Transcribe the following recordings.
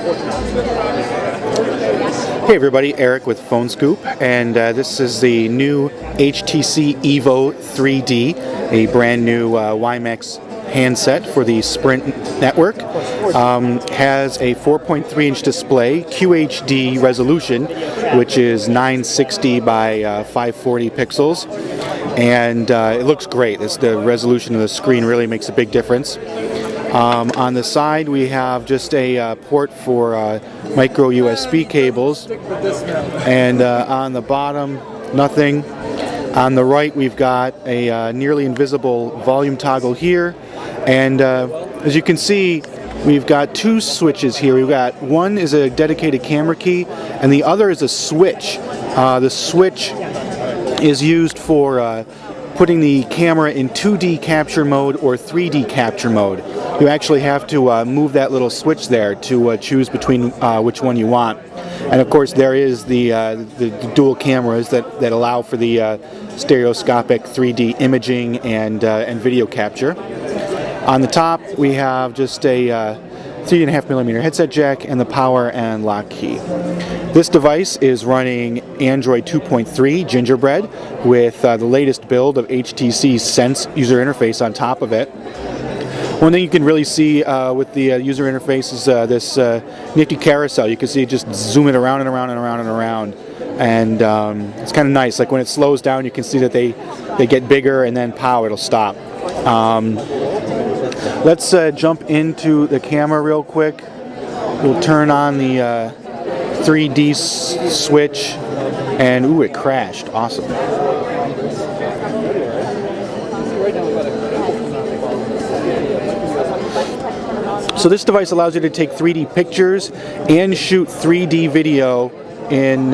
Hey everybody, Eric with Phone Scoop, and this is the new HTC Evo 3D, a brand new WiMAX handset for the Sprint network. Has a 4.3-inch display, QHD resolution, which is 960 by 540 pixels, and it looks great. The resolution of the screen really makes a big difference. On the side we have just a port for micro USB cables, and on the bottom nothing. On the right we've got a nearly invisible volume toggle here, and as you can see we've got two switches here. We've got one is a dedicated camera key and the other is a switch. The switch is used for putting the camera in 2D capture mode or 3D capture mode. You actually have to move that little switch there to choose between which one you want. And of course there is the dual cameras that allow for the stereoscopic 3D imaging and video capture. On the top we have just a 3.5mm headset jack and the power and lock key. This device is running Android 2.3 Gingerbread with the latest build of HTC Sense user interface on top of it. One thing you can really see with the user interface is this nifty carousel. You can see it just zoom it around and around and around and around, and it's kind of nice. Like when it slows down, you can see that they get bigger, and then pow, it'll stop. Let's jump into the camera real quick. We'll turn on the 3D switch, and ooh, it crashed. Awesome. So this device allows you to take 3D pictures and shoot 3D video in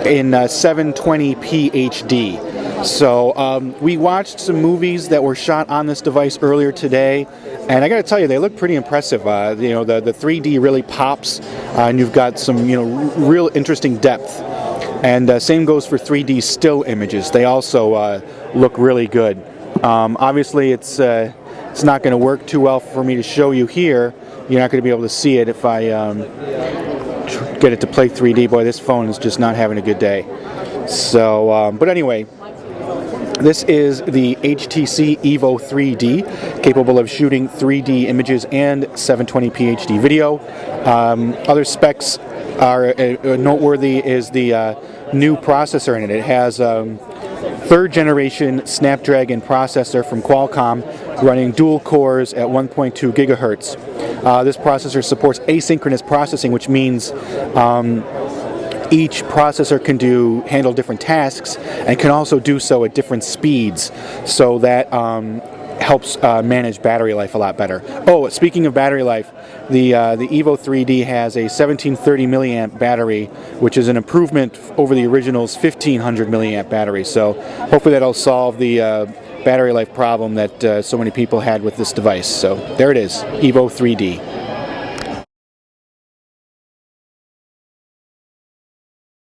720p HD. So we watched some movies that were shot on this device earlier today, and I got to tell you, they look pretty impressive. The 3D really pops, and you've got some real interesting depth. And same goes for 3D still images. They also look really good. Obviously, it's not going to work too well for me to show you here. You're not going to be able to see it if I get it to play 3D. Boy, this phone is just not having a good day. So, but anyway, this is the HTC Evo 3D, capable of shooting 3D images and 720p HD video. Other specs are noteworthy is the new processor in it. It has third generation Snapdragon processor from Qualcomm running dual cores at 1.2 gigahertz. This processor supports asynchronous processing, which means each processor can handle different tasks and can also do so at different speeds, so that helps manage battery life a lot better. Oh, speaking of battery life, the Evo 3D has a 1730 milliamp battery, which is an improvement over the original's 1500 milliamp battery. So hopefully that'll solve the battery life problem that so many people had with this device. So there it is, Evo 3D.